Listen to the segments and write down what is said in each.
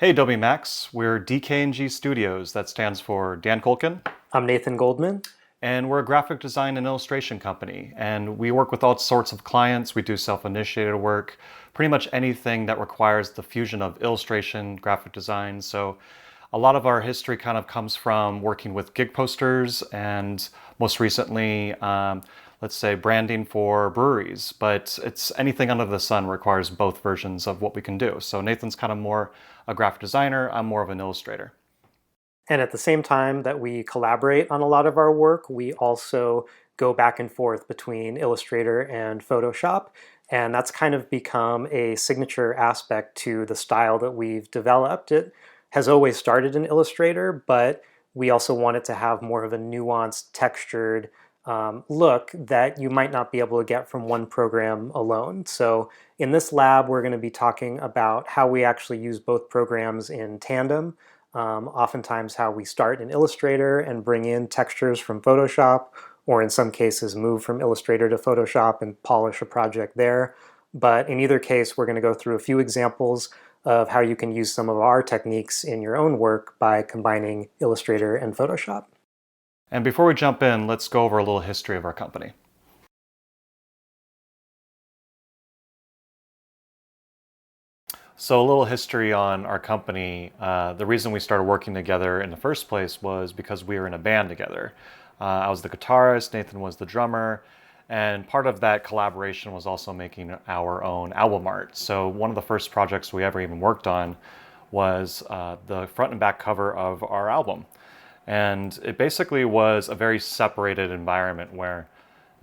Hey Adobe Max, we're DKNG Studios, that stands for Dan Kuhlken, I'm Nathan Goldman. and we're a graphic design and illustration company. And we work with all sorts of clients. We do self-initiated work, pretty much anything that requires the fusion of illustration, graphic design. So a lot of our history kind of comes from working with gig posters and most recently, let's say branding for breweries, but it's anything under the sun requires both versions of what we can do. So Nathan's kind of more a graphic designer, I'm more of an illustrator. And at the same time that we collaborate on a lot of our work, we also go back and forth between Illustrator and Photoshop. And that's kind of become a signature aspect to the style that we've developed. It has always started in Illustrator, but we also want it to have more of a nuanced, textured look that you might not be able to get from one program alone. So in this lab, we're going to be talking about how we actually use both programs in tandem. Oftentimes how we start in Illustrator and bring in textures from Photoshop, or in some cases move from Illustrator to Photoshop and polish a project there. But in either case, we're going to go through a few examples of how you can use some of our techniques in your own work by combining Illustrator and Photoshop. And before we jump in, let's go over a little history of our company. So a little history on our company. The reason we started working together in the first place was because we were in a band together. I was the guitarist, Nathan was the drummer, and part of that collaboration was also making our own album art. So one of the first projects we ever even worked on was the front and back cover of our album. And it basically was a very separated environment where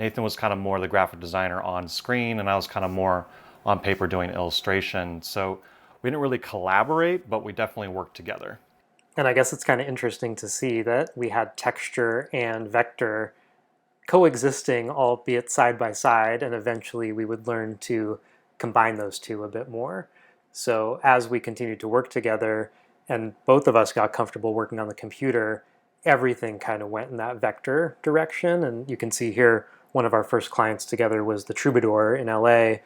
Nathan was kind of more the graphic designer on screen and I was kind of more on paper doing illustration. So we didn't really collaborate, but we definitely worked together. And I guess it's kind of interesting to see that we had texture and vector coexisting, albeit side by side, and eventually we would learn to combine those two a bit more. So as we continued to work together and both of us got comfortable working on the computer, everything kind of went in that vector direction. And you can see here, one of our first clients together was the Troubadour in LA,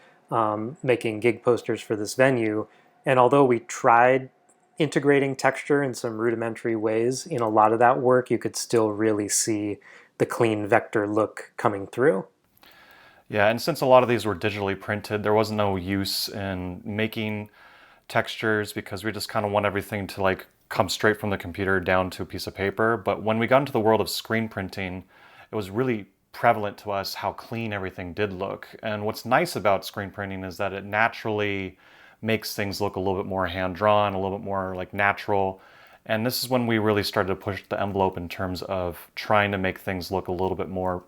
making gig posters for this venue. And although we tried integrating texture in some rudimentary ways, in a lot of that work, you could still really see the clean vector look coming through. Yeah, and since a lot of these were digitally printed, there was no use in making textures because we just kind of want everything to like come straight from the computer down to a piece of paper. But when we got into the world of screen printing, it was really prevalent to us how clean everything did look. And what's nice about screen printing is that it naturally makes things look a little bit more hand-drawn, a little bit more like natural. And this is when we really started to push the envelope in terms of trying to make things look a little bit more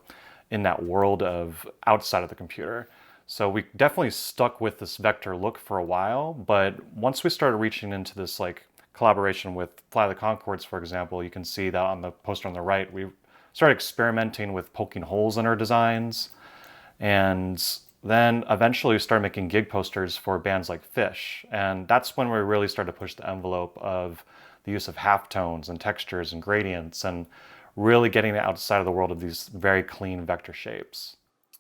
in that world of outside of the computer. So we definitely stuck with this vector look for a while, but once we started reaching into this like collaboration with Fly the Conchords, for example, you can see that on the poster on the right, we started experimenting with poking holes in our designs. And then eventually we started making gig posters for bands like Fish. And that's when we really started to push the envelope of the use of halftones and textures and gradients and really getting it outside of the world of these very clean vector shapes.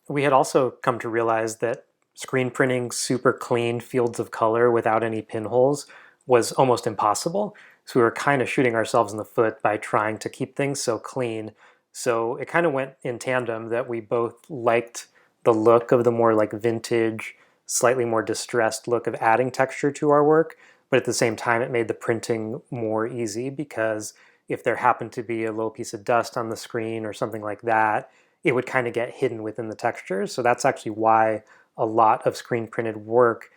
We had also come to realize that screen printing super clean fields of color without any pinholes was almost impossible. So we were kind of shooting ourselves in the foot by trying to keep things so clean. So it kind of went in tandem that we both liked the look of the more like vintage, slightly more distressed look of adding texture to our work, but at the same time it made the printing more easy because if there happened to be a little piece of dust on the screen or something like that, it would kind of get hidden within the textures. So that's actually why a lot of screen printed work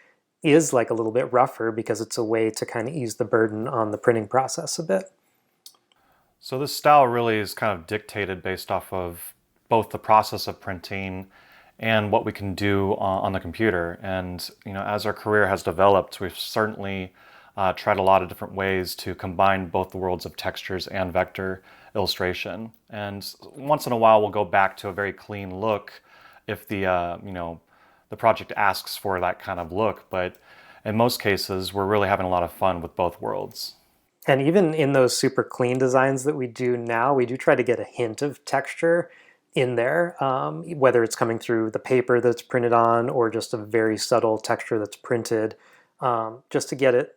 is like a little bit rougher, because it's a way to kind of ease the burden on the printing process a bit. So this style really is kind of dictated based off of both the process of printing and what we can do on the computer. And as our career has developed, we've certainly tried a lot of different ways to combine both the worlds of textures and vector illustration. And once in a while, we'll go back to a very clean look if the project asks for that kind of look. But in most cases, we're really having a lot of fun with both worlds. And even in those super clean designs that we do now, we do try to get a hint of texture in there, whether it's coming through the paper that's printed on or just a very subtle texture that's printed, just to get it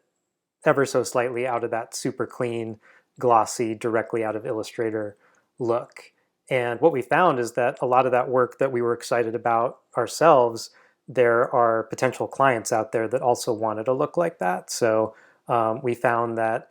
ever so slightly out of that super clean, glossy, directly out of Illustrator look. And what we found is that a lot of that work that we were excited about ourselves, there are potential clients out there that also wanted a look like that. So we found that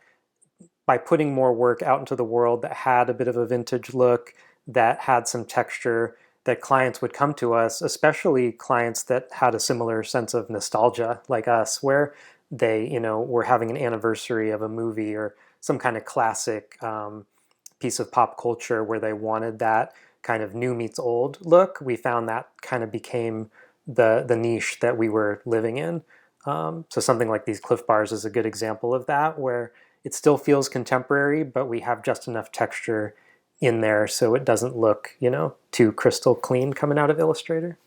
by putting more work out into the world that had a bit of a vintage look, that had some texture, that clients would come to us, especially clients that had a similar sense of nostalgia like us, where they, were having an anniversary of a movie or some kind of classic piece of pop culture where they wanted that kind of new meets old look. We found that kind of became the niche that we were living in. So something like these Cliff Bars is a good example of that, where it still feels contemporary, but we have just enough texture in there so it doesn't look, too crystal clean coming out of Illustrator.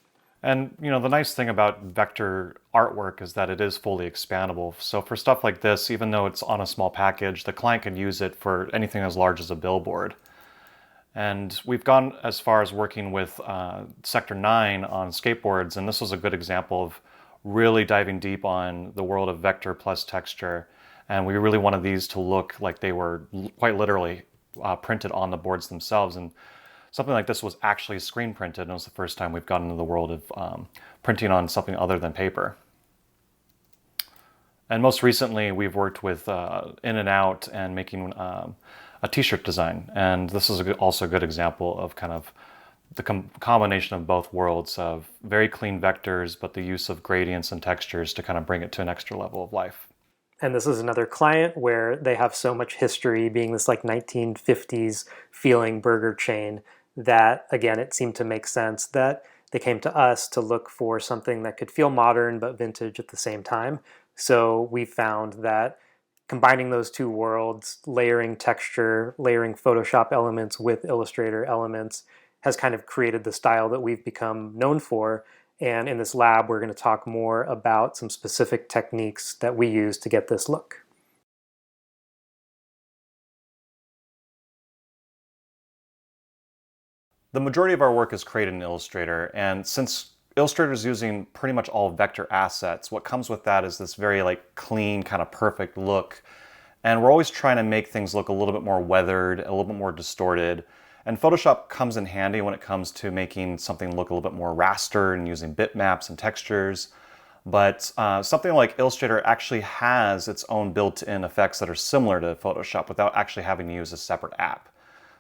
And the nice thing about vector artwork is that it is fully expandable. So for stuff like this, even though it's on a small package, the client can use it for anything as large as a billboard. And we've gone as far as working with Sector 9 on skateboards, and this was a good example of really diving deep on the world of vector plus texture. And we really wanted these to look like they were quite literally printed on the boards themselves. And something like this was actually screen printed, and it was the first time we've gotten into the world of printing on something other than paper. And most recently, we've worked with In and Out and making a t-shirt design. And this is also a good example of kind of the combination of both worlds of very clean vectors, but the use of gradients and textures to kind of bring it to an extra level of life. And this is another client where they have so much history, being this like 1950s feeling burger chain, that again, it seemed to make sense that they came to us to look for something that could feel modern but vintage at the same time. So we found that combining those two worlds, layering texture, layering Photoshop elements with Illustrator elements, has kind of created the style that we've become known for. And in this lab, we're going to talk more about some specific techniques that we use to get this look. The majority of our work is created in Illustrator, and since Illustrator is using pretty much all vector assets, what comes with that is this very clean, kind of perfect look. And we're always trying to make things look a little bit more weathered, a little bit more distorted. And Photoshop comes in handy when it comes to making something look a little bit more raster and using bitmaps and textures. But something like Illustrator actually has its own built-in effects that are similar to Photoshop without actually having to use a separate app.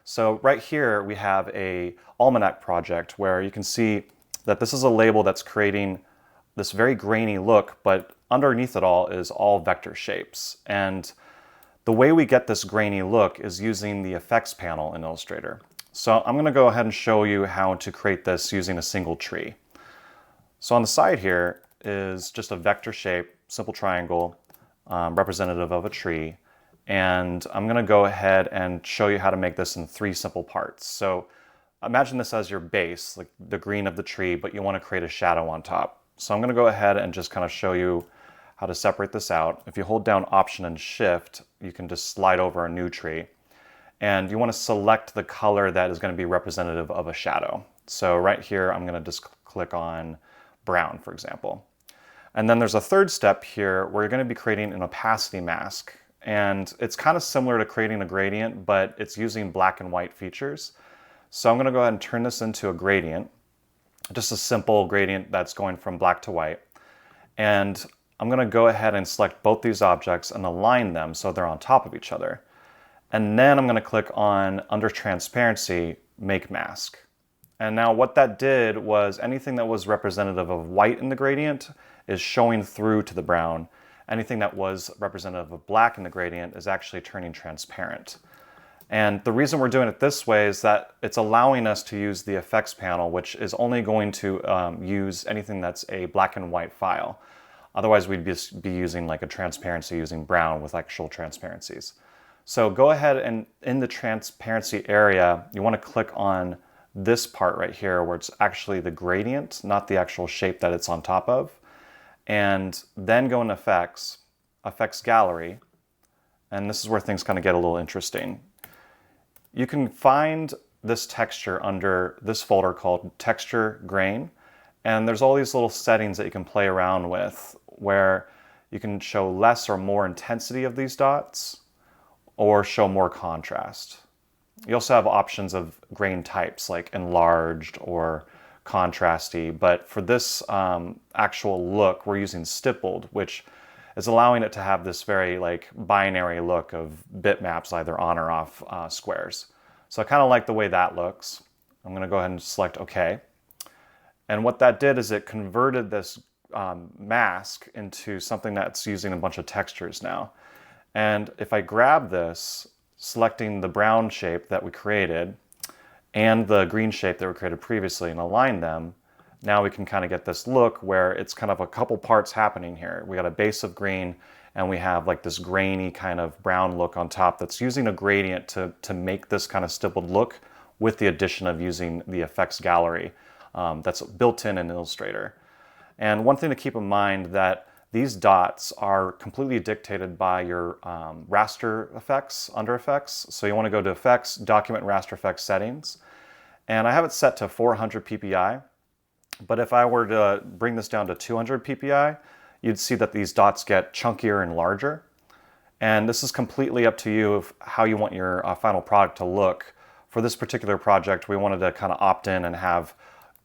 So right here we have a almanac project where you can see that this is a label that's creating this very grainy look, but underneath it all is all vector shapes. And the way we get this grainy look is using the effects panel in Illustrator. So I'm going to go ahead and show you how to create this using a single tree. So on the side here is just a vector shape, simple triangle, representative of a tree. And I'm going to go ahead and show you how to make this in 3 simple parts. So imagine this as your base, like the green of the tree, but you want to create a shadow on top. So I'm going to go ahead and just kind of show you how to separate this out. If you hold down Option and Shift, you can just slide over a new tree. And you want to select the color that is going to be representative of a shadow. So right here, I'm going to just click on brown, for example. And then there's a third step here where you're going to be creating an opacity mask. And it's kind of similar to creating a gradient, but it's using black and white features. So I'm going to go ahead and turn this into a gradient, just a simple gradient that's going from black to white. And I'm going to go ahead and select both these objects and align them so they're on top of each other. And then I'm going to click on, under Transparency, Make Mask. And now what that did was anything that was representative of white in the gradient is showing through to the brown. Anything that was representative of black in the gradient is actually turning transparent. And the reason we're doing it this way is that it's allowing us to use the effects panel, which is only going to use anything that's a black and white file. Otherwise, we'd just be using like a transparency using brown with actual transparencies. So go ahead and in the transparency area, you want to click on this part right here where it's actually the gradient, not the actual shape that it's on top of. And then go in Effects, Effects Gallery, and this is where things kind of get a little interesting. You can find this texture under this folder called Texture Grain, and there's all these little settings that you can play around with where you can show less or more intensity of these dots or show more contrast. You also have options of grain types like enlarged or contrasty, but for this actual look, we're using stippled, which is allowing it to have this very like binary look of bitmaps either on or off squares. So I kind of like the way that looks. I'm going to go ahead and select OK. And what that did is it converted this mask into something that's using a bunch of textures now. And if I grab this, selecting the brown shape that we created and the green shape that we created previously and align them, now we can kind of get this look where it's kind of a couple parts happening here. We got a base of green and we have like this grainy kind of brown look on top that's using a gradient to make this kind of stippled look with the addition of using the effects gallery that's built in Illustrator. And one thing to keep in mind that these dots are completely dictated by your raster effects, under effects. So you want to go to Effects, Document Raster Effects Settings. And I have it set to 400 ppi. But if I were to bring this down to 200 ppi, you'd see that these dots get chunkier and larger. And this is completely up to you of how you want your final product to look. For this particular project, we wanted to kind of opt in and have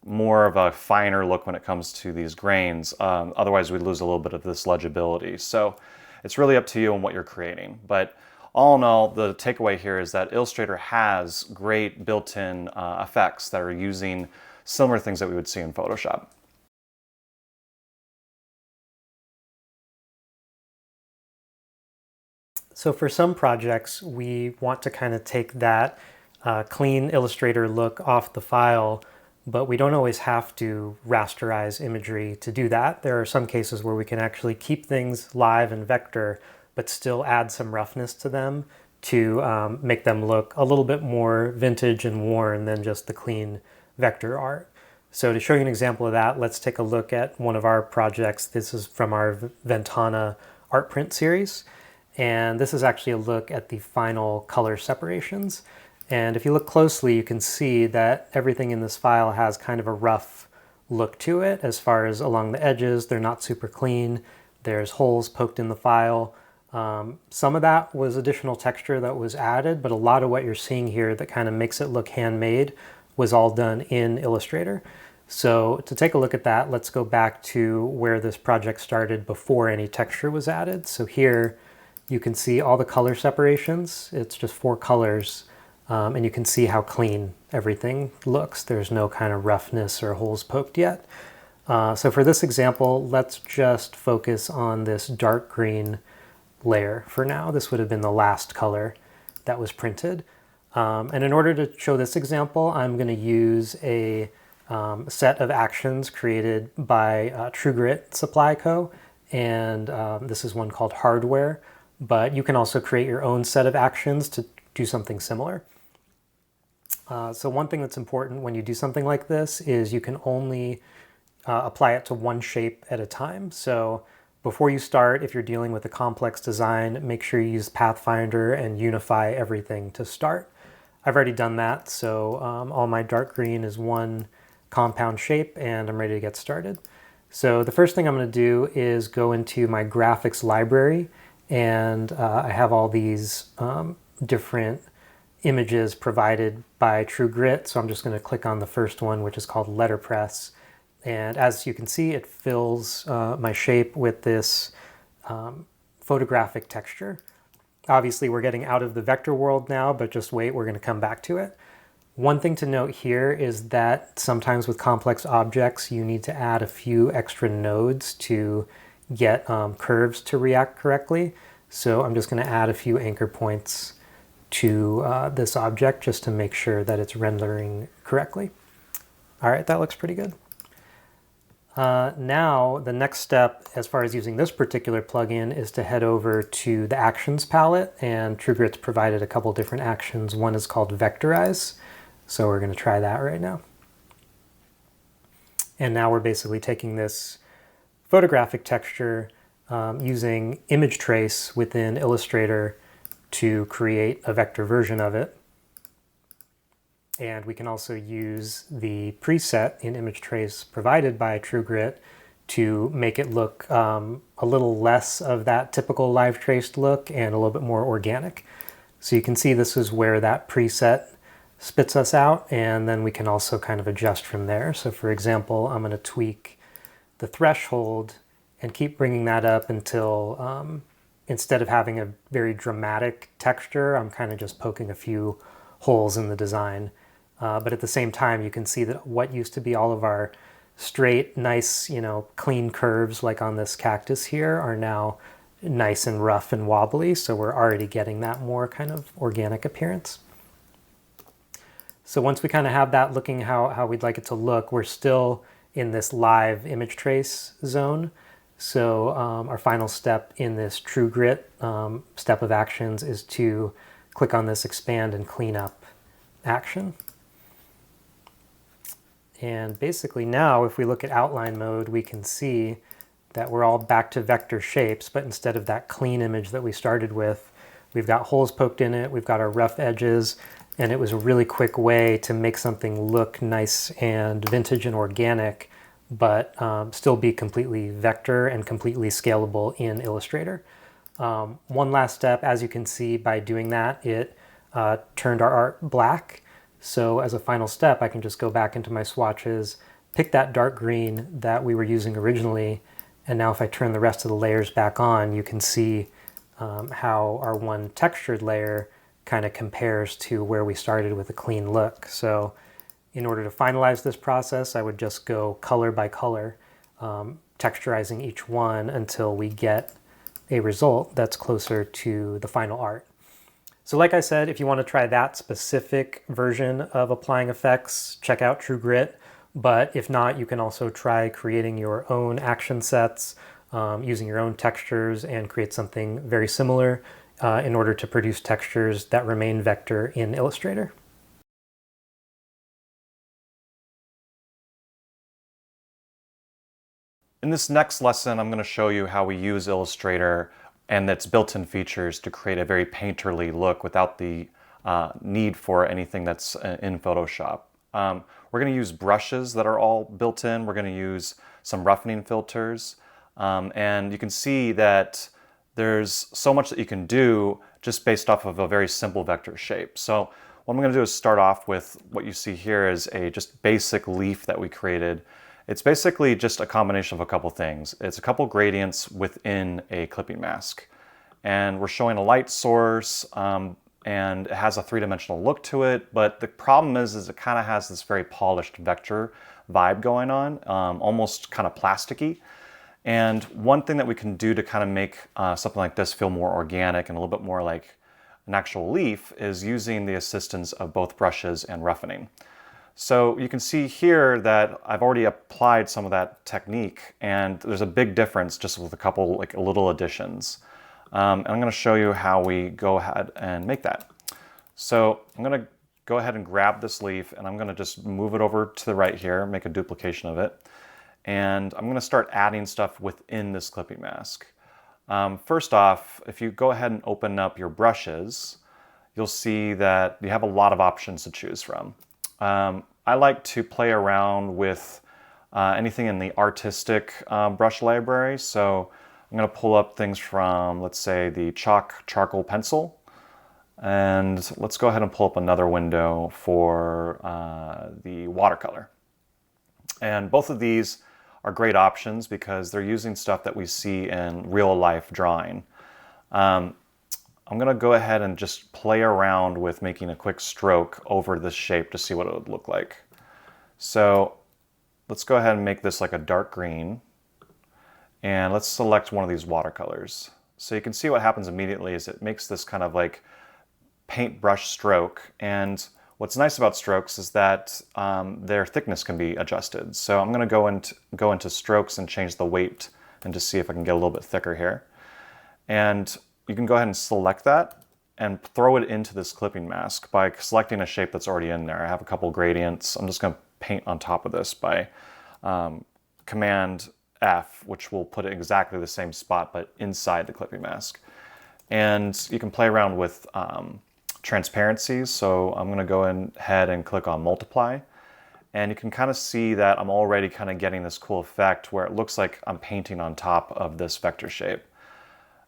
more of a finer look when it comes to these grains. Otherwise, we'd lose a little bit of this legibility. So it's really up to you and what you're creating. But all in all, the takeaway here is that Illustrator has great built-in effects that are using similar things that we would see in Photoshop. So for some projects, we want to kind of take that clean Illustrator look off the file, but we don't always have to rasterize imagery to do that. There are some cases where we can actually keep things live in vector, but still add some roughness to them to make them look a little bit more vintage and worn than just the clean vector art. So to show you an example of that, let's take a look at one of our projects. This is from our Ventana art print series. And this is actually a look at the final color separations. And if you look closely, you can see that everything in this file has kind of a rough look to it as far as along the edges. They're not super clean. There's holes poked in the file. Some of that was additional texture that was added, but a lot of what you're seeing here that kind of makes it look handmade was all done in Illustrator. So to take a look at that, let's go back to where this project started before any texture was added. So here you can see all the color separations. It's just 4 colors. And you can see how clean everything looks. There's no kind of roughness or holes poked yet. So for this example, let's just focus on this dark green layer for now. This would have been the last color that was printed. And in order to show this example, I'm going to use a set of actions created by TrueGrit Supply Co. And this is one called Hardware. But you can also create your own set of actions to do something similar. So one thing that's important when you do something like this is you can only apply it to one shape at a time. So before you start, if you're dealing with a complex design, make sure you use Pathfinder and unify everything to start. I've already done that, so all my dark green is one compound shape and I'm ready to get started. So the first thing I'm going to do is go into my graphics library, and I have all these different images provided by TrueGrit. So I'm just going to click on the first one, which is called Letterpress. And as you can see, it fills my shape with this photographic texture. Obviously, we're getting out of the vector world now, but just wait, we're going to come back to it. One thing to note here is that sometimes with complex objects, you need to add a few extra nodes to get curves to react correctly. So I'm just going to add a few anchor points to this object just to make sure that it's rendering correctly. All right, that looks pretty good. Now, the next step as far as using this particular plugin is to head over to the Actions palette, and TrueGrit's provided a couple different actions. One is called Vectorize, so we're going to try that right now. And now we're basically taking this photographic texture using image trace within Illustrator to create a vector version of it. And we can also use the preset in image trace provided by TrueGrit to make it look a little less of that typical live traced look and a little bit more organic. So you can see this is where that preset spits us out, and then we can also kind of adjust from there. So for example, I'm going to tweak the threshold and keep bringing that up until instead of having a very dramatic texture, I'm kind of just poking a few holes in the design. But at the same time, you can see that what used to be all of our straight, nice, clean curves like on this cactus here are now nice and rough and wobbly. So we're already getting that more kind of organic appearance. So once we kind of have that looking how we'd like it to look, we're still in this live image trace zone. So our final step in this True Grit step of actions is to click on this expand and clean up action. And basically now, if we look at outline mode, we can see that we're all back to vector shapes, but instead of that clean image that we started with, we've got holes poked in it, we've got our rough edges, and it was a really quick way to make something look nice and vintage and organic, but still be completely vector and completely scalable in Illustrator. One last step, as you can see, by doing that, it turned our art black. So as a final step, I can just go back into my swatches, pick that dark green that we were using originally, and now if I turn the rest of the layers back on, you can see how our one textured layer kind of compares to where we started with a clean look. So in order to finalize this process, I would just go color by color, texturizing each one until we get a result that's closer to the final art. So like I said, if you want to try that specific version of applying effects, check out True Grit. But if not, you can also try creating your own action sets, using your own textures, and create something very similar in order to produce textures that remain vector in Illustrator. In this next lesson, I'm going to show you how we use Illustrator and its built-in features to create a very painterly look without the need for anything that's in Photoshop. We're going to use brushes that are all built in. We're going to use some roughening filters. And you can see that there's so much that you can do just based off of a very simple vector shape. So what I'm going to do is start off with what you see here is a just basic leaf that we created. It's basically just a combination of a couple things. It's a couple gradients within a clipping mask. And we're showing a light source, and it has a three-dimensional look to it, but the problem is it kind of has this very polished vector vibe going on, almost kind of plasticky. And one thing that we can do to kind of make something like this feel more organic and a little bit more like an actual leaf is using the assistance of both brushes and roughening. So you can see here that I've already applied some of that technique, and there's a big difference just with a couple like little additions. And I'm going to show you how we go ahead and make that. So I'm going to go ahead and grab this leaf, and I'm going to just move it over to the right here, make a duplication of it. And I'm going to start adding stuff within this clipping mask. First off, if you go ahead and open up your brushes, you'll see that you have a lot of options to choose from. I like to play around with anything in the artistic brush library. So I'm going to pull up things from, let's say, the charcoal pencil. And let's go ahead and pull up another window for the watercolor. And both of these are great options because they're using stuff that we see in real life drawing. I'm going to go ahead and just play around with making a quick stroke over this shape to see what it would look like. So let's go ahead and make this like a dark green. And let's select one of these watercolors. So you can see what happens immediately is it makes this kind of like paintbrush stroke. And what's nice about strokes is that their thickness can be adjusted. So I'm going to go into strokes and change the weight and just see if I can get a little bit thicker here. And you can go ahead and select that and throw it into this clipping mask by selecting a shape that's already in there. I have a couple gradients. I'm just going to paint on top of this by Command F, which will put it exactly the same spot but inside the clipping mask. And you can play around with transparencies. So I'm going to go ahead and click on multiply. And you can kind of see that I'm already kind of getting this cool effect where it looks like I'm painting on top of this vector shape.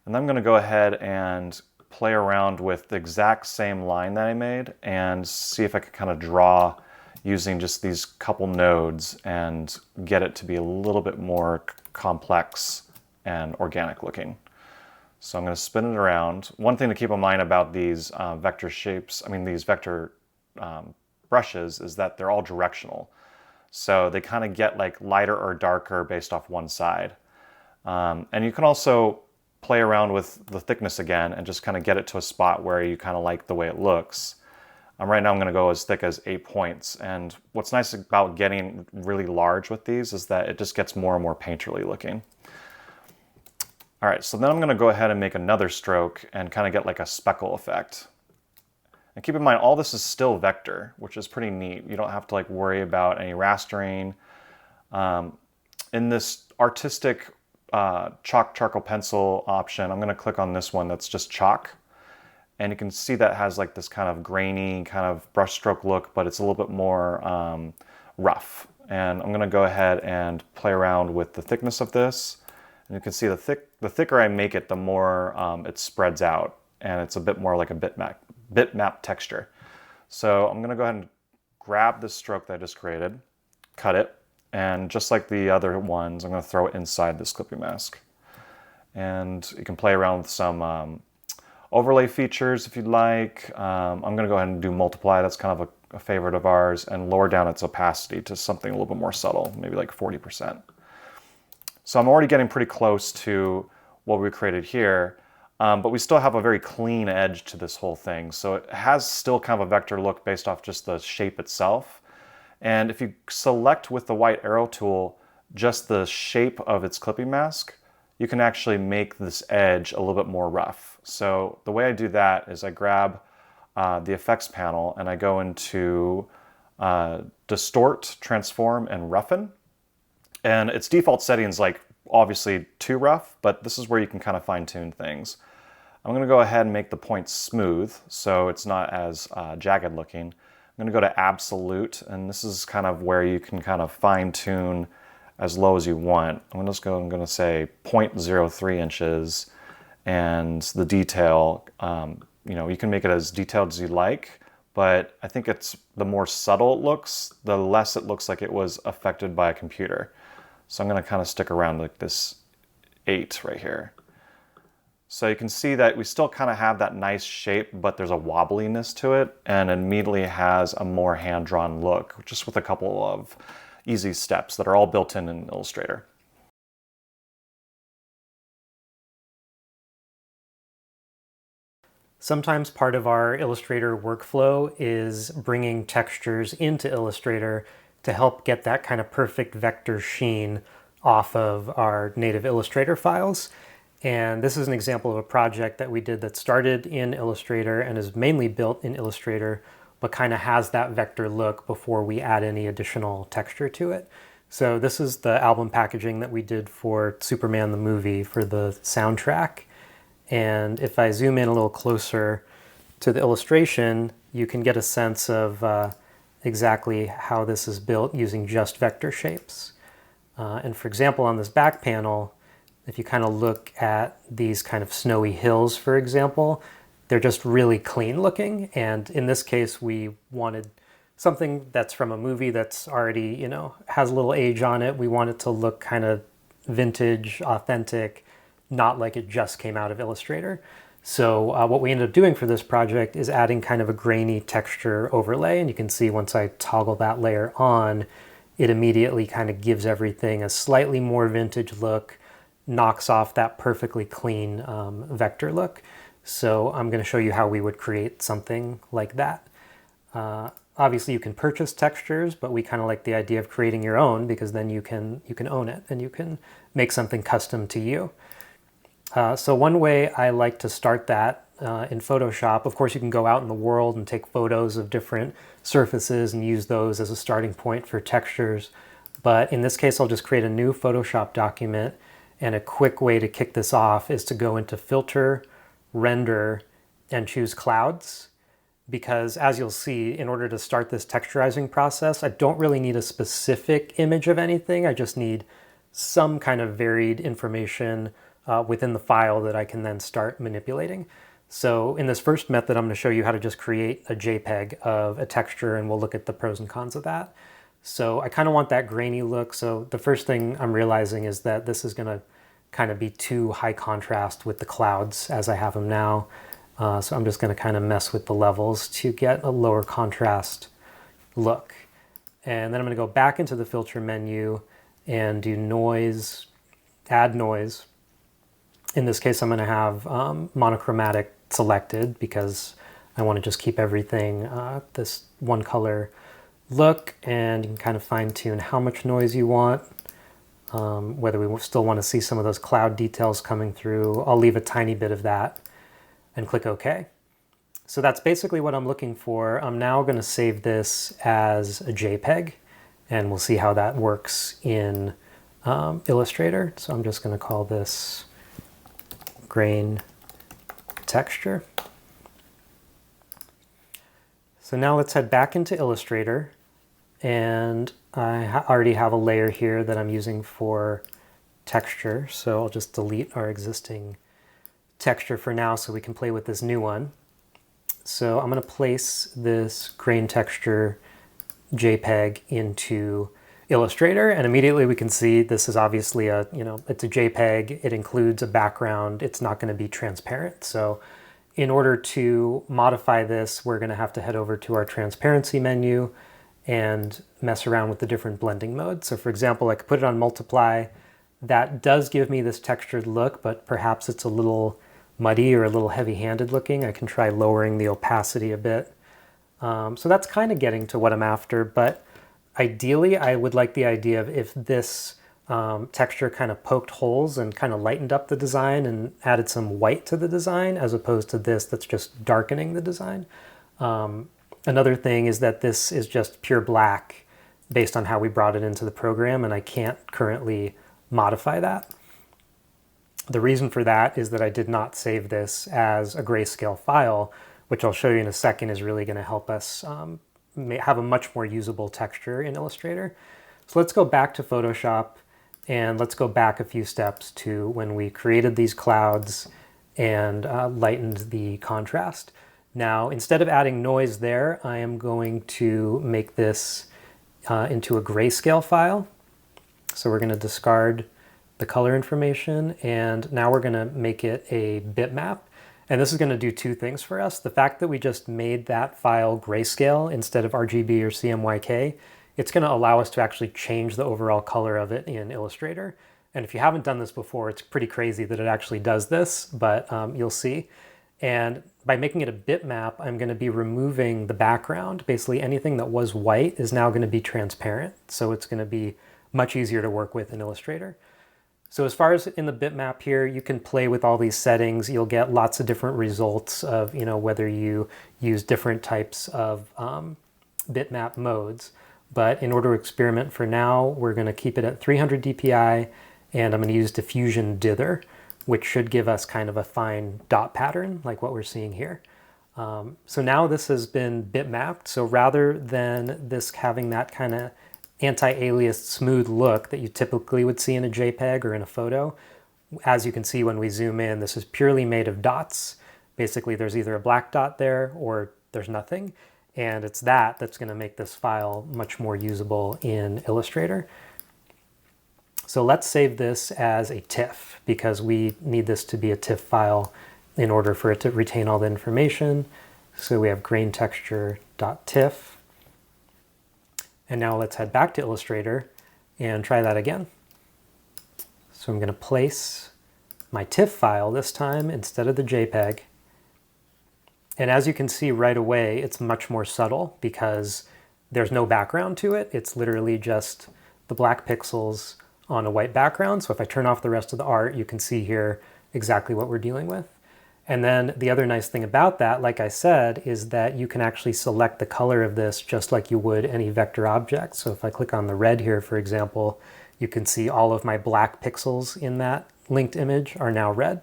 And then I'm going to go ahead and play around with the exact same line that I made and see if I can kind of draw using just these couple nodes and get it to be a little bit more complex and organic looking. So I'm going to spin it around. One thing to keep in mind about these vector shapes, these vector brushes, is that they're all directional. So they kind of get like lighter or darker based off one side. And you can also play around with the thickness again and just kind of get it to a spot where you kind of like the way it looks. Right now I'm going to go as thick as 8 points. And what's nice about getting really large with these is that it just gets more and more painterly looking. All right, so then I'm going to go ahead and make another stroke and kind of get like a speckle effect. And keep in mind, all this is still vector, which is pretty neat. You don't have to like worry about any rastering. In this artistic chalk charcoal pencil option, I'm going to click on this one that's just chalk. And you can see that has like this kind of grainy kind of brush stroke look, but it's a little bit more rough. And I'm going to go ahead and play around with the thickness of this. And you can see the thicker I make it, the more it spreads out, and it's a bit more like a bitmap texture. So I'm going to go ahead and grab this stroke that I just created, cut it, and just like the other ones, I'm going to throw it inside this clipping mask. And you can play around with some overlay features if you'd like. I'm going to go ahead and do multiply. That's kind of a favorite of ours, and lower down its opacity to something a little bit more subtle, maybe like 40%. So I'm already getting pretty close to what we created here, but we still have a very clean edge to this whole thing. So it has still kind of a vector look based off just the shape itself. And if you select with the white arrow tool just the shape of its clipping mask, you can actually make this edge a little bit more rough. So the way I do that is I grab the effects panel and I go into distort, transform, and roughen. And its default settings like obviously too rough, but this is where you can kind of fine tune things. I'm going to go ahead and make the points smooth so it's not as jagged looking. I'm going to go to absolute, and this is kind of where you can kind of fine tune as low as you want. I'm going to say 0.03 inches, and the detail, you can make it as detailed as you like, but I think it's the more subtle it looks, the less it looks like it was affected by a computer. So I'm going to kind of stick around like this 8 right here. So you can see that we still kind of have that nice shape, but there's a wobbliness to it, and it immediately has a more hand-drawn look, just with a couple of easy steps that are all built in Illustrator. Sometimes part of our Illustrator workflow is bringing textures into Illustrator to help get that kind of perfect vector sheen off of our native Illustrator files. And this is an example of a project that we did that started in Illustrator and is mainly built in Illustrator, but kind of has that vector look before we add any additional texture to it. So this is the album packaging that we did for Superman the movie for the soundtrack. And if I zoom in a little closer to the illustration, you can get a sense of exactly how this is built using just vector shapes. And for example, on this back panel, if you kind of look at these kind of snowy hills, for example, they're just really clean looking. And in this case, we wanted something that's from a movie that's already, has a little age on it. We want it to look kind of vintage, authentic, not like it just came out of Illustrator. So what we ended up doing for this project is adding kind of a grainy texture overlay. And you can see once I toggle that layer on, it immediately kind of gives everything a slightly more vintage look, knocks off that perfectly clean vector look. So I'm going to show you how we would create something like that. Obviously you can purchase textures, but we kind of like the idea of creating your own because then you can own it and you can make something custom to you. So one way I like to start that in Photoshop, of course you can go out in the world and take photos of different surfaces and use those as a starting point for textures. But in this case, I'll just create a new Photoshop document, and a quick way to kick this off is to go into Filter, Render, and choose Clouds. because as you'll see, in order to start this texturizing process, I don't really need a specific image of anything. I just need some kind of varied information within the file that I can then start manipulating. So in this first method, I'm going to show you how to just create a JPEG of a texture, and we'll look at the pros and cons of that. So I kind of want that grainy look. So the first thing I'm realizing is that this is going to kind of be too high contrast with the clouds as I have them now. So I'm just going to kind of mess with the levels to get a lower contrast look. And then I'm going to go back into the filter menu and do noise, add noise. In this case, I'm going to have monochromatic selected because I want to just keep everything this one color look, and you can kind of fine tune how much noise you want, whether we still want to see some of those cloud details coming through. I'll leave a tiny bit of that and click OK. So that's basically what I'm looking for. I'm now going to save this as a JPEG, and we'll see how that works in Illustrator. So I'm just going to call this grain texture. So now let's head back into Illustrator, and I already have a layer here that I'm using for texture, so I'll just delete our existing texture for now so we can play with this new one. So I'm going to place this grain texture JPEG into Illustrator, and immediately we can see this is obviously it's a JPEG. It includes a background. It's not going to be transparent. So in order to modify this, we're going to have to head over to our transparency menu and mess around with the different blending modes. So for example, I could put it on multiply. That does give me this textured look, but perhaps it's a little muddy or a little heavy-handed looking. I can try lowering the opacity a bit. So that's kind of getting to what I'm after, but ideally I would like the idea of if this texture kind of poked holes and kind of lightened up the design and added some white to the design, as opposed to this that's just darkening the design. Another thing is that this is just pure black based on how we brought it into the program, and I can't currently modify that. The reason for that is that I did not save this as a grayscale file, which I'll show you in a second is really going to help us have a much more usable texture in Illustrator. So let's go back to Photoshop, and let's go back a few steps to when we created these clouds and lightened the contrast. Now, instead of adding noise there, I am going to make this into a grayscale file. So we're going to discard the color information, and now we're going to make it a bitmap. And this is going to do two things for us. The fact that we just made that file grayscale instead of RGB or CMYK, it's going to allow us to actually change the overall color of it in Illustrator. And if you haven't done this before, it's pretty crazy that it actually does this, but you'll see. And by making it a bitmap, I'm going to be removing the background. Basically anything that was white is now going to be transparent. So it's going to be much easier to work with in Illustrator. So as far as in the bitmap here, you can play with all these settings. You'll get lots of different results of whether you use different types of bitmap modes. But in order to experiment for now, we're going to keep it at 300 dpi, and I'm going to use diffusion dither, which should give us kind of a fine dot pattern like what we're seeing here. So now this has been bitmapped. So rather than this having that kind of anti-aliased smooth look that you typically would see in a JPEG or in a photo, as you can see when we zoom in, this is purely made of dots. Basically, there's either a black dot there or there's nothing. And it's that's going to make this file much more usable in Illustrator. So let's save this as a TIFF because we need this to be a TIFF file in order for it to retain all the information. So we have grain texture.tiff. And now let's head back to Illustrator and try that again. So I'm going to place my TIFF file this time instead of the JPEG. And as you can see right away, it's much more subtle because there's no background to it. It's literally just the black pixels on a white background. So if I turn off the rest of the art, you can see here exactly what we're dealing with. And then the other nice thing about that, like I said, is that you can actually select the color of this just like you would any vector object. So if I click on the red here, for example, you can see all of my black pixels in that linked image are now red.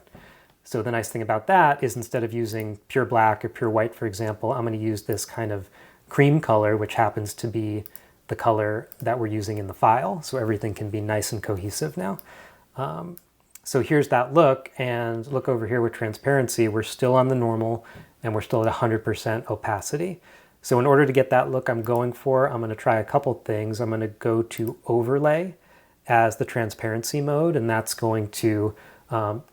So the nice thing about that is instead of using pure black or pure white, for example, I'm going to use this kind of cream color, which happens to be the color that we're using in the file. So everything can be nice and cohesive now. So here's that look, and look over here with transparency, we're still on the normal and we're still at 100% opacity. So in order to get that look I'm going for, I'm going to try a couple things. I'm going to go to overlay as the transparency mode, and that's going to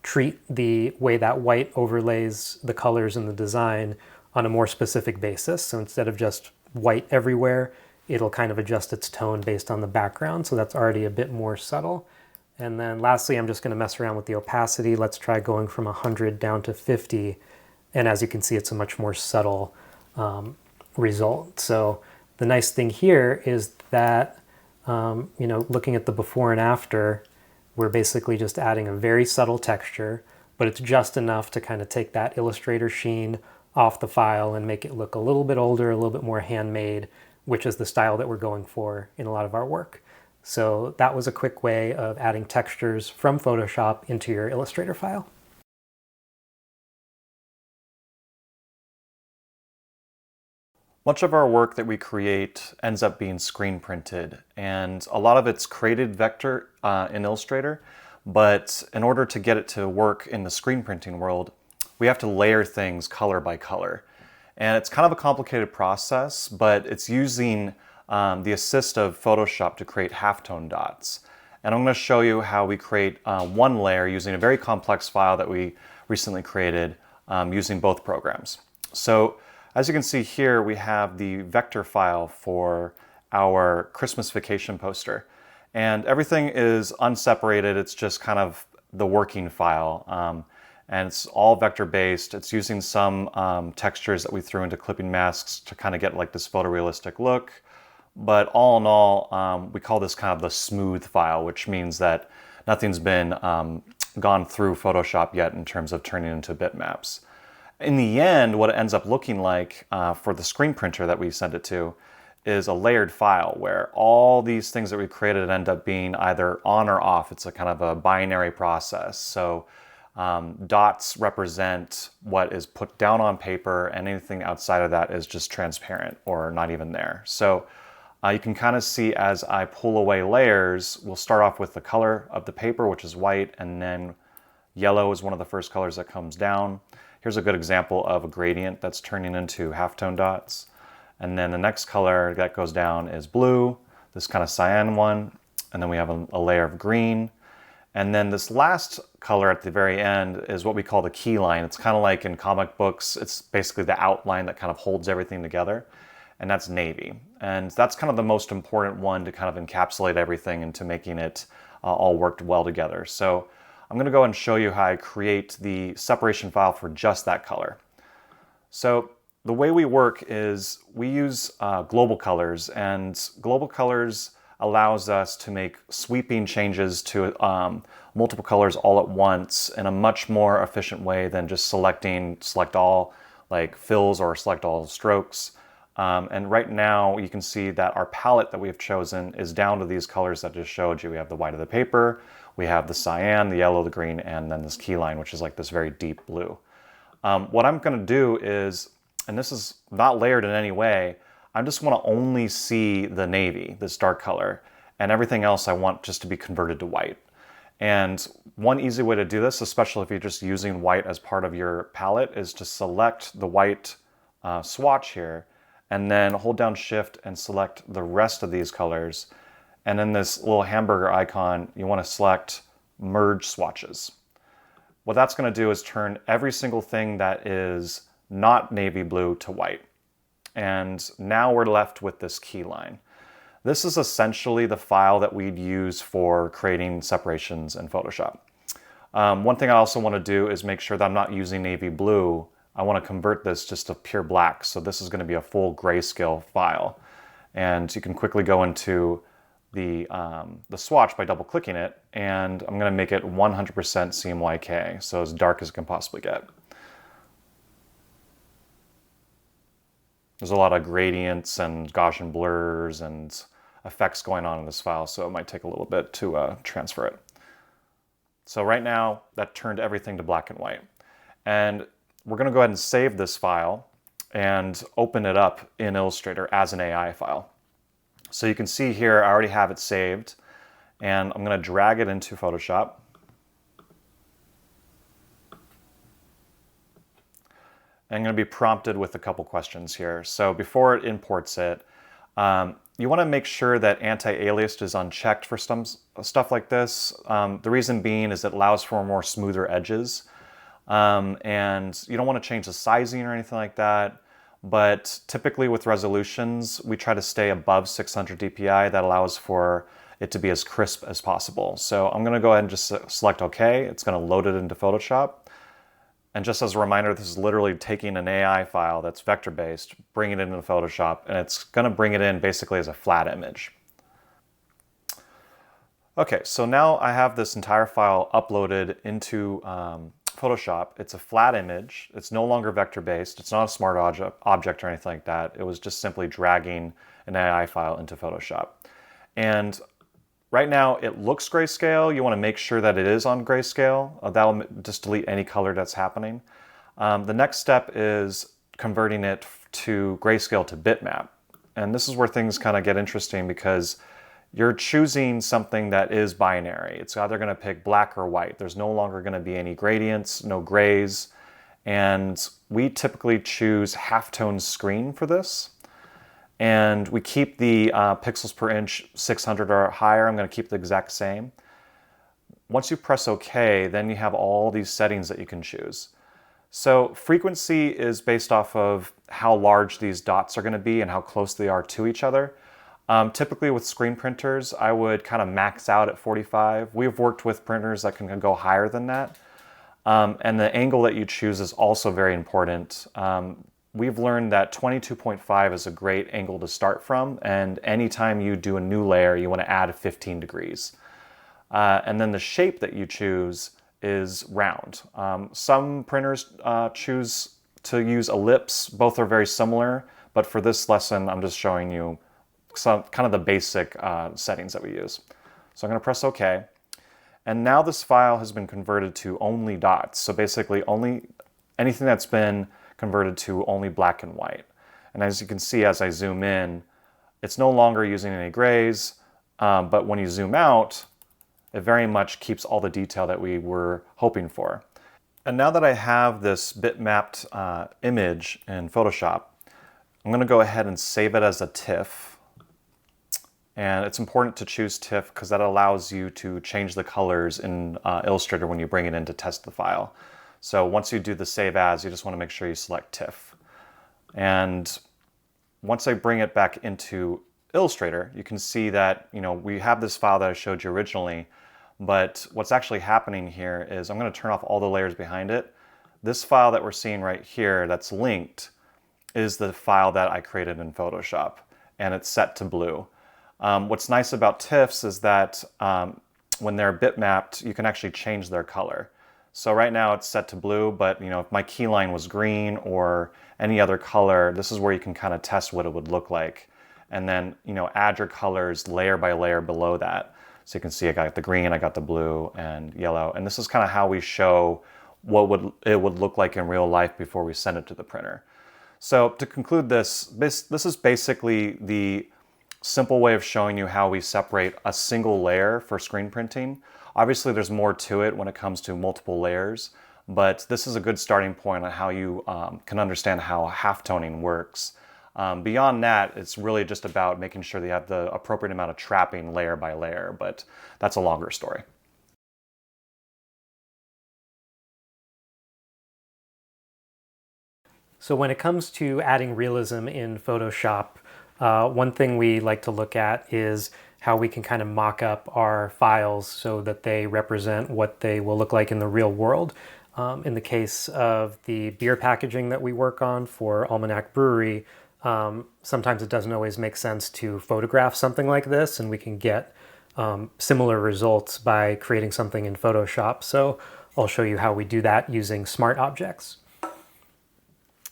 treat the way that white overlays the colors in the design on a more specific basis. So instead of just white everywhere, it'll kind of adjust its tone based on the background. So that's already a bit more subtle. And then lastly, I'm just going to mess around with the opacity. Let's try going from 100 down to 50. And as you can see, it's a much more subtle result. So the nice thing here is that, looking at the before and after, we're basically just adding a very subtle texture, but it's just enough to kind of take that Illustrator sheen off the file and make it look a little bit older, a little bit more handmade, which is the style that we're going for in a lot of our work. So that was a quick way of adding textures from Photoshop into your Illustrator file. Much of our work that we create ends up being screen printed, and a lot of it's created vector in Illustrator, but in order to get it to work in the screen printing world, we have to layer things color by color. And it's kind of a complicated process, but it's using the assist of Photoshop to create halftone dots. And I'm going to show you how we create one layer using a very complex file that we recently created using both programs. So as you can see here, we have the vector file for our Christmas vacation poster. And everything is unseparated. It's just kind of the working file. And it's all vector based. It's using some textures that we threw into clipping masks to kind of get like this photorealistic look. But all in all, we call this kind of the smooth file, which means that nothing's been gone through Photoshop yet in terms of turning into bitmaps. In the end, what it ends up looking like for the screen printer that we send it to is a layered file where all these things that we created end up being either on or off. It's a kind of a binary process. So dots represent what is put down on paper, and anything outside of that is just transparent or not even there. So you can kind of see as I pull away layers, we'll start off with the color of the paper, which is white, and then yellow is one of the first colors that comes down. Here's a good example of a gradient that's turning into halftone dots. And then the next color that goes down is blue, this kind of cyan one. And then we have a layer of green. And then this last color at the very end is what we call the key line. It's kind of like in comic books, it's basically the outline that kind of holds everything together. And that's navy. And that's kind of the most important one to kind of encapsulate everything into making it all worked well together. So I'm going to go and show you how I create the separation file for just that color. So the way we work is we use global colors, and global colors allows us to make sweeping changes to multiple colors all at once in a much more efficient way than just select all like fills or select all strokes. And right now you can see that our palette that we've chosen is down to these colors that I just showed you. We have the white of the paper, we have the cyan, the yellow, the green, and then this key line, which is like this very deep blue. What I'm going to do is, and this is not layered in any way, I just want to only see the navy, this dark color, and everything else I want just to be converted to white. And one easy way to do this, especially if you're just using white as part of your palette, is to select the white swatch here, and then hold down Shift and select the rest of these colors. And then this little hamburger icon, you want to select Merge Swatches. What that's going to do is turn every single thing that is not navy blue to white. And now we're left with this key line. This is essentially the file that we'd use for creating separations in Photoshop. One thing I also want to do is make sure that I'm not using navy blue. I want to convert this just to pure black. So this is going to be a full grayscale file. And you can quickly go into the swatch by double clicking it, and I'm going to make it 100% CMYK, so as dark as it can possibly get. There's a lot of gradients and Gaussian blurs and effects going on in this file, so it might take a little bit to transfer it. So right now, that turned everything to black and white. And we're going to go ahead and save this file and open it up in Illustrator as an AI file. So you can see here, I already have it saved, and I'm going to drag it into Photoshop. And I'm going to be prompted with a couple questions here. So before it imports it, you want to make sure that anti-aliased is unchecked for some stuff like this. The reason being is it allows for more smoother edges. And you don't want to change the sizing or anything like that. But typically with resolutions, we try to stay above 600 dpi. That allows for it to be as crisp as possible. So I'm going to go ahead and just select OK. It's going to load it into Photoshop. And just as a reminder, this is literally taking an AI file that's vector-based, bringing it into Photoshop, and it's going to bring it in basically as a flat image. Okay, so now I have this entire file uploaded into Photoshop. It's a flat image. It's no longer vector-based. It's not a smart object or anything like that. It was just simply dragging an AI file into Photoshop. And right now it looks grayscale. You want to make sure that it is on grayscale. That'll just delete any color that's happening. The next step is converting it to grayscale to bitmap. And this is where things kind of get interesting because you're choosing something that is binary. It's either going to pick black or white. There's no longer going to be any gradients, no grays. And we typically choose halftone screen for this. And we keep the pixels per inch 600 or higher. I'm going to keep the exact same. Once you press OK, then you have all these settings that you can choose. So frequency is based off of how large these dots are going to be and how close they are to each other. Typically with screen printers, I would kind of max out at 45. We've worked with printers that can go higher than that. And the angle that you choose is also very important. We've learned that 22.5 is a great angle to start from, and anytime you do a new layer, you want to add 15 degrees. And then the shape that you choose is round. Some printers choose to use ellipse. Both are very similar, but for this lesson, I'm just showing you some kind of the basic settings that we use. So I'm going to press OK. And now this file has been converted to only dots. So basically only anything that's been converted to only black and white. And as you can see, as I zoom in, it's no longer using any grays, but when you zoom out, it very much keeps all the detail that we were hoping for. And now that I have this bitmapped image in Photoshop, I'm going to go ahead and save it as a TIFF. And it's important to choose TIFF because that allows you to change the colors in Illustrator when you bring it in to test the file. So once you do the save as, you just want to make sure you select TIFF. And once I bring it back into Illustrator, you can see that we have this file that I showed you originally, but what's actually happening here is I'm going to turn off all the layers behind it. This file that we're seeing right here that's linked is the file that I created in Photoshop, and it's set to blue. What's nice about TIFFs is that when they're bitmapped, you can actually change their color. So right now it's set to blue, but if my keyline was green or any other color, this is where you can kind of test what it would look like. And then add your colors layer by layer below that. So you can see I got the green, I got the blue and yellow. And this is kind of how we show what it would look like in real life before we send it to the printer. So to conclude this is basically the simple way of showing you how we separate a single layer for screen printing. Obviously there's more to it when it comes to multiple layers, but this is a good starting point on how you can understand how halftoning works. Beyond that, it's really just about making sure that you have the appropriate amount of trapping layer by layer, but that's a longer story. So when it comes to adding realism in Photoshop, one thing we like to look at is how we can kind of mock up our files so that they represent what they will look like in the real world. In the case of the beer packaging that we work on for Almanac Brewery, sometimes it doesn't always make sense to photograph something like this, and we can get similar results by creating something in Photoshop. So I'll show you how we do that using smart objects.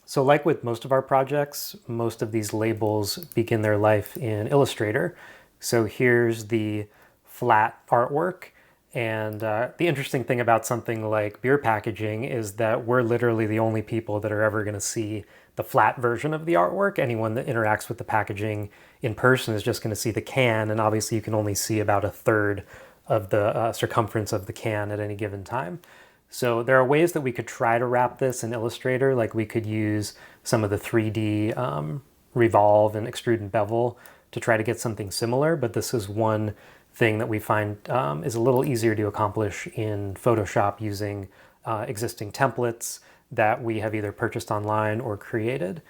So like with most of our projects, most of these labels begin their life in Illustrator. So here's the flat artwork, And the interesting thing about something like beer packaging is that we're literally the only people that are ever going to see the flat version of the artwork. Anyone that interacts with the packaging in person is just going to see the can, and obviously you can only see about a third of the circumference of the can at any given time. So there are ways that we could try to wrap this in Illustrator, like we could use some of the 3D revolve and extrude and bevel to try to get something similar, but this is one thing that we find is a little easier to accomplish in Photoshop using existing templates that we have either purchased online or created.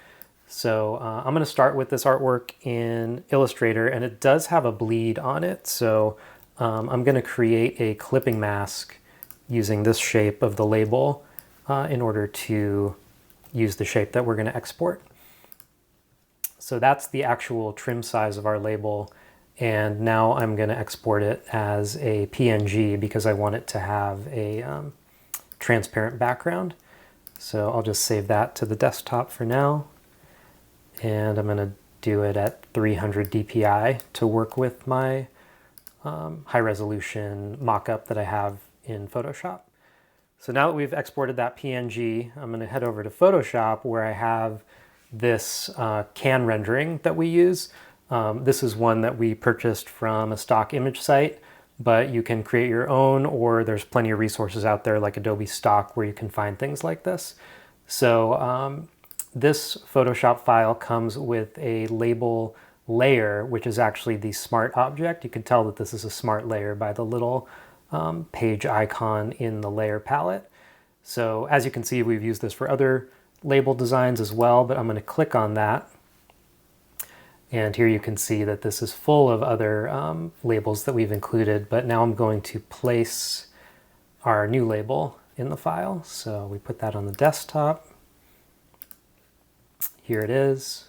So I'm going to start with this artwork in Illustrator, and it does have a bleed on it. So I'm going to create a clipping mask using this shape of the label in order to use the shape that we're going to export. So that's the actual trim size of our label. And now I'm going to export it as a PNG because I want it to have a transparent background. So I'll just save that to the desktop for now. And I'm going to do it at 300 DPI to work with my high resolution mockup that I have in Photoshop. So now that we've exported that PNG, I'm going to head over to Photoshop where I have this can rendering that we use. This is one that we purchased from a stock image site, but you can create your own, or there's plenty of resources out there like Adobe Stock where you can find things like this. So this Photoshop file comes with a label layer, which is actually the smart object. You can tell that this is a smart layer by the little page icon in the layer palette. So as you can see, we've used this for other label designs as well, but I'm going to click on that. And here you can see that this is full of other labels that we've included, but now I'm going to place our new label in the file. So we put that on the desktop. Here it is.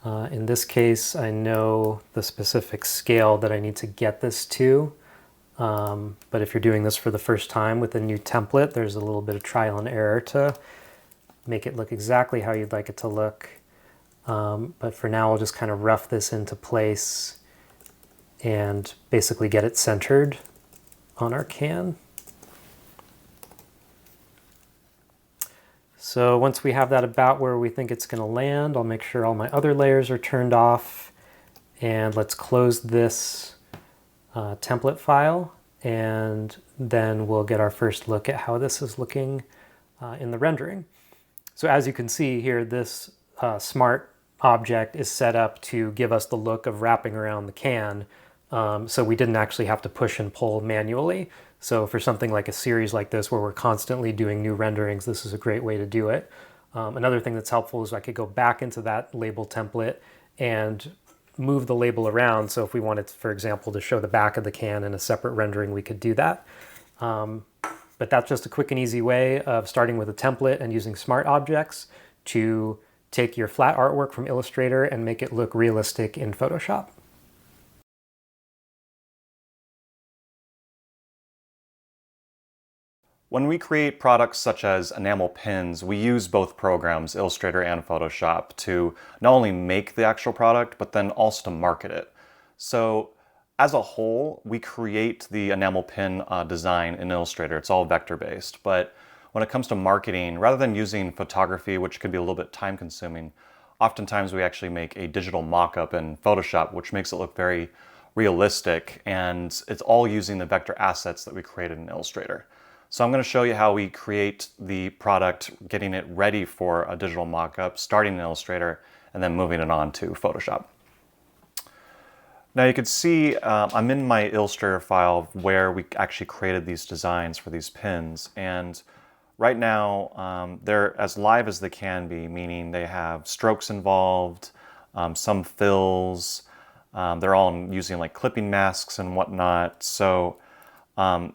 In this case, I know the specific scale that I need to get this to. But if you're doing this for the first time with a new template, there's a little bit of trial and error to make it look exactly how you'd like it to look. But for now, I'll just kind of rough this into place and basically get it centered on our can. So once we have that about where we think it's going to land, I'll make sure all my other layers are turned off. And let's close this template file, and then we'll get our first look at how this is looking in the rendering. So as you can see here, this smart object is set up to give us the look of wrapping around the can. So we didn't actually have to push and pull manually. So for something like a series like this where we're constantly doing new renderings, this is a great way to do it. Another thing that's helpful is I could go back into that label template and move the label around. So if we wanted, for example, to show the back of the can in a separate rendering, we could do that. But that's just a quick and easy way of starting with a template and using smart objects to take your flat artwork from Illustrator and make it look realistic in Photoshop. When we create products such as enamel pins, we use both programs, Illustrator and Photoshop, to not only make the actual product, but then also to market it. So as a whole, we create the enamel pin design in Illustrator. It's all vector-based. But when it comes to marketing, rather than using photography, which could be a little bit time-consuming, oftentimes we actually make a digital mock-up in Photoshop, which makes it look very realistic, and it's all using the vector assets that we created in Illustrator. So I'm going to show you how we create the product, getting it ready for a digital mock-up, starting in Illustrator, and then moving it on to Photoshop. Now you can see I'm in my Illustrator file where we actually created these designs for these pins, and right now they're as live as they can be, meaning they have strokes involved, some fills, they're all using like clipping masks and whatnot. So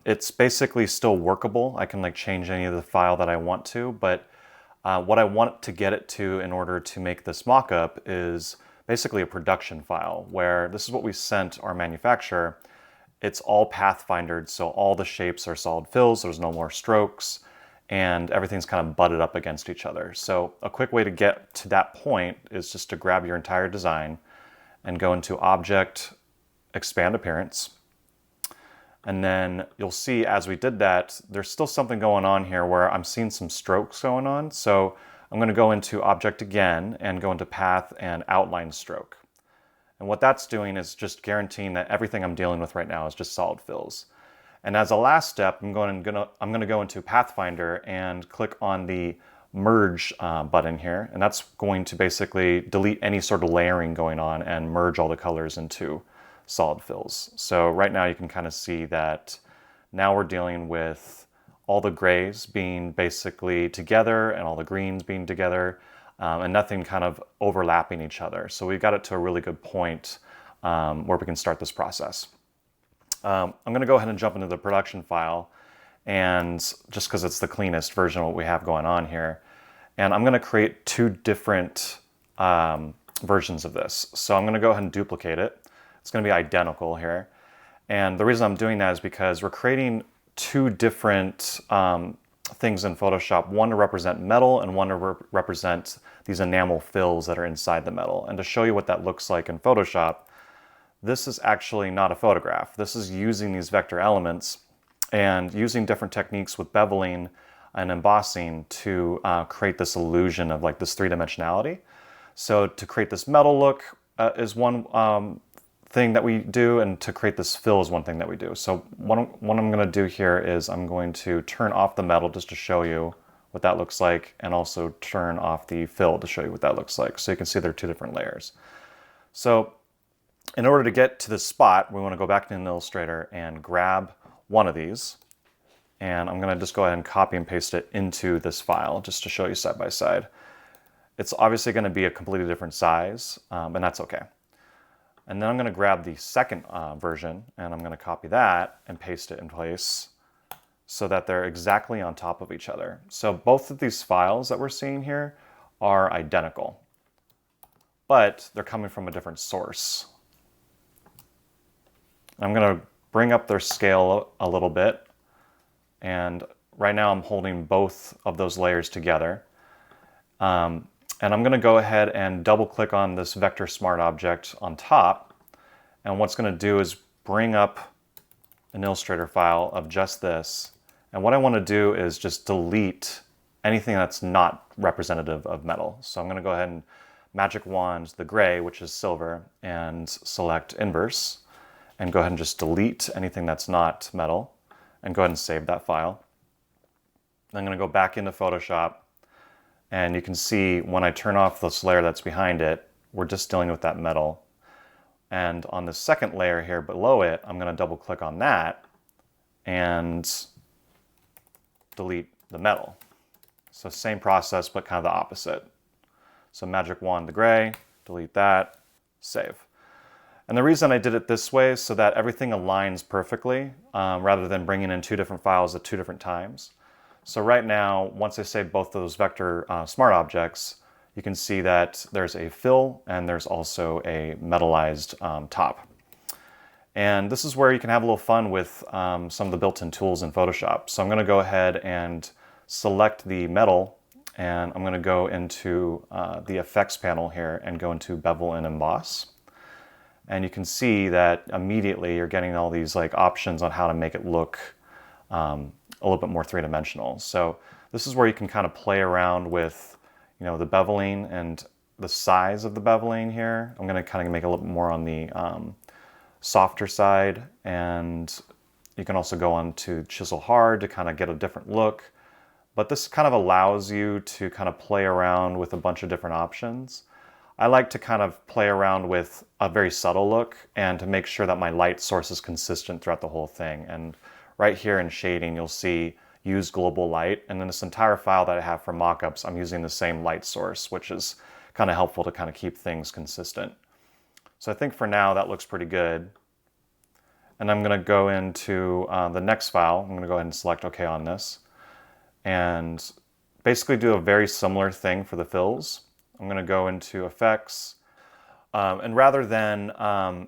it's basically still workable. I can like change any of the file that I want to, but what I want to get it to in order to make this mock-up is basically a production file where this is what we sent our manufacturer. It's all pathfindered, so all the shapes are solid fills, there's no more strokes, and everything's kind of butted up against each other. So a quick way to get to that point is just to grab your entire design and go into Object, Expand Appearance, And then you'll see as we did that, there's still something going on here where I'm seeing some strokes going on. So I'm going to go into Object again and go into Path and Outline Stroke. And what that's doing is just guaranteeing that everything I'm dealing with right now is just solid fills. And as a last step, I'm going to go into Pathfinder and click on the Merge button here. And that's going to basically delete any sort of layering going on and merge all the colors into solid fills. So right now you can kind of see that now we're dealing with all the grays being basically together and all the greens being together, and nothing kind of overlapping each other. So we've got it to a really good point where we can start this process. I'm going to go ahead and jump into the production file, and just because it's the cleanest version of what we have going on here. And I'm going to create two different versions of this. So I'm going to go ahead and duplicate it. It's going to be identical here. And the reason I'm doing that is because we're creating two different things in Photoshop, one to represent metal and one to represent these enamel fills that are inside the metal. And to show you what that looks like in Photoshop, this is actually not a photograph. This is using these vector elements and using different techniques with beveling and embossing to create this illusion of like this three-dimensionality. So to create this metal look is one thing that we do, and to create this fill is one thing that we do. So what I'm going to do here is I'm going to turn off the metal just to show you what that looks like, and also turn off the fill to show you what that looks like. So you can see there are two different layers. So in order to get to this spot, we want to go back into Illustrator and grab one of these. And I'm going to just go ahead and copy and paste it into this file just to show you side by side. It's obviously going to be a completely different size, and that's okay. And then I'm going to grab the second version, and I'm going to copy that and paste it in place so that they're exactly on top of each other. So both of these files that we're seeing here are identical, but they're coming from a different source. I'm going to bring up their scale a little bit, and right now I'm holding both of those layers together. And I'm going to go ahead and double click on this Vector Smart object on top. And what's going to do is bring up an Illustrator file of just this. And what I want to do is just delete anything that's not representative of metal. So I'm going to go ahead and magic wand the gray, which is silver, and select inverse. And go ahead and just delete anything that's not metal. And go ahead and save that file. I'm going to go back into Photoshop. And you can see when I turn off this layer that's behind it, we're just dealing with that metal. And on the second layer here below it, I'm going to double click on that and delete the metal. So same process, but kind of the opposite. So magic wand the gray, delete that, save. And the reason I did it this way is so that everything aligns perfectly, rather than bringing in two different files at two different times. So right now, once I save both of those Vector Smart objects, you can see that there's a fill and there's also a metallized top. And this is where you can have a little fun with some of the built-in tools in Photoshop. So I'm going to go ahead and select the metal, and I'm going to go into the effects panel here and go into bevel and emboss. And you can see that immediately you're getting all these like options on how to make it look a little bit more three-dimensional. So this is where you can kind of play around with, you know, the beveling and the size of the beveling here. I'm going to kind of make it a little bit more on the softer side, and you can also go on to chisel hard to kind of get a different look. But this kind of allows you to kind of play around with a bunch of different options. I like to kind of play around with a very subtle look and to make sure that my light source is consistent throughout the whole thing. And right here in shading, you'll see use global light. And then this entire file that I have for mockups, I'm using the same light source, which is kind of helpful to kind of keep things consistent. So I think for now that looks pretty good. And I'm going to go into the next file. I'm going to go ahead and select OK on this. And basically do a very similar thing for the fills. I'm going to go into Effects. And rather than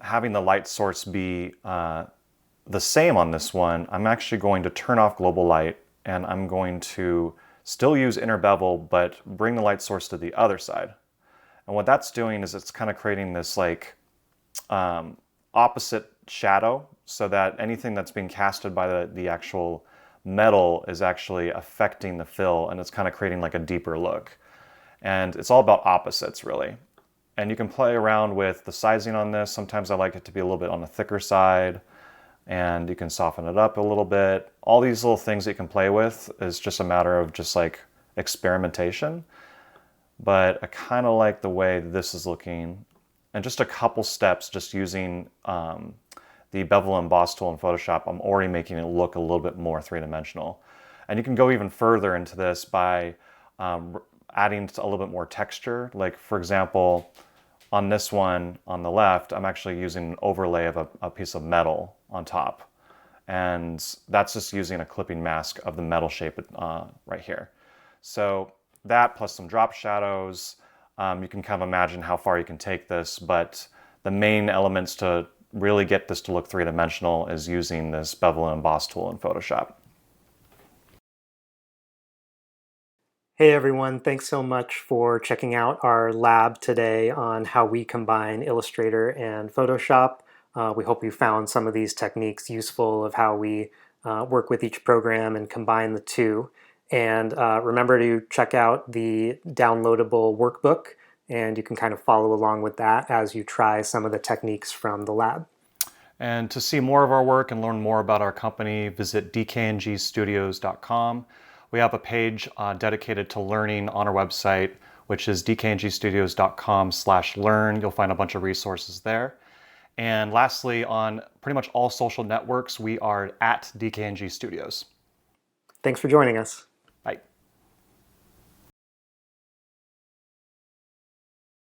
having the light source be the same on this one, I'm actually going to turn off global light, and I'm going to still use inner bevel, but bring the light source to the other side. And what that's doing is it's kind of creating this like opposite shadow. so that anything that's being casted by the actual metal is actually affecting the fill, and it's kind of creating like a deeper look. And it's all about opposites, really. And you can play around with the sizing on this. Sometimes I like it to be a little bit on the thicker side, and you can soften it up a little bit. All these little things that you can play with is just a matter of just like experimentation. But I kind of like the way this is looking. And just a couple steps just using the bevel and emboss tool in Photoshop, I'm already making it look a little bit more three-dimensional. And you can go even further into this by adding a little bit more texture. Like for example, on this one on the left, I'm actually using an overlay of a piece of metal on top. And that's just using a clipping mask of the metal shape right here. So that plus some drop shadows, you can kind of imagine how far you can take this, but the main elements to really get this to look three-dimensional is using this bevel and emboss tool in Photoshop. Hey everyone, thanks so much for checking out our lab today on how we combine Illustrator and Photoshop. We hope you found some of these techniques useful of how we work with each program and combine the two. And remember to check out the downloadable workbook, and you can kind of follow along with that as you try some of the techniques from the lab. And to see more of our work and learn more about our company, visit dkngstudios.com. We have a page dedicated to learning on our website, which is dkngstudios.com/learn. You'll find a bunch of resources there. And lastly, on pretty much all social networks, we are at DKNG Studios. Thanks for joining us.